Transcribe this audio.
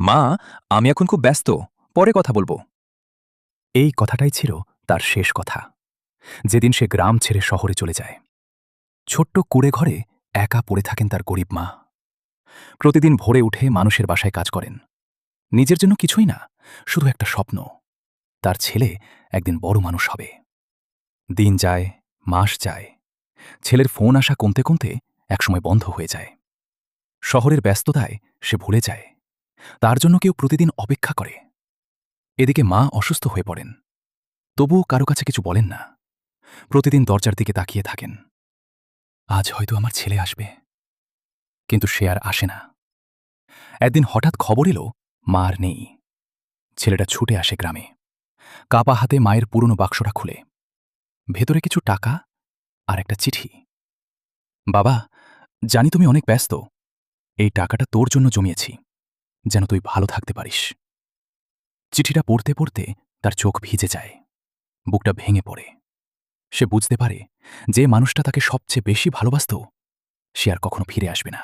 মা, আমি এখন খুব ব্যস্ত, পরে কথা বলবো। এই কথাটাই ছিল তার শেষ কথা, যেদিন সে গ্রাম ছেড়ে শহরে চলে যায়। ছোট্ট কুঁড়ে ঘরে একা পড়ে থাকেন তার গরিব মা। প্রতিদিন ভোরে উঠে মানুষের বাসায় কাজ করেন, নিজের জন্য কিছুই না, শুধু একটা স্বপ্ন, তার ছেলে একদিন বড় মানুষ হবে। দিন যায়, মাস যায়, ছেলের ফোন আসা কমতে কমতে একসময় বন্ধ হয়ে যায়। শহরের ব্যস্ততায় সে ভুলে যায় তার জন্য কেউ প্রতিদিন অপেক্ষা করে। এদিকে মা অসুস্থ হয়ে পড়েন, তবুও কারো কাছে কিছু বলেন না। প্রতিদিন দরজার দিকে তাকিয়ে থাকেন, আজ হয়তো আমার ছেলে আসবে, কিন্তু সে আর আসে না। একদিন হঠাৎ খবর এলো, মা আর নেই। ছেলেটা ছুটে আসে গ্রামে, কাপা হাতে মায়ের পুরনো বাক্সটা খুলে। ভেতরে কিছু টাকা আর একটা চিঠি। বাবা, জানি তুমি অনেক ব্যস্ত, এই টাকাটা তোর জন্য জমিয়েছি, যেন তুই ভালো থাকতে পারিস। চিঠিটা পড়তে পড়তে তার চোখ ভিজে যায়, বুকটা ভেঙে পড়ে। সে বুঝতে পারে যে মানুষটা তাকে সবচেয়ে বেশি ভালোবাসত সে আর কখনো ফিরে আসবে না।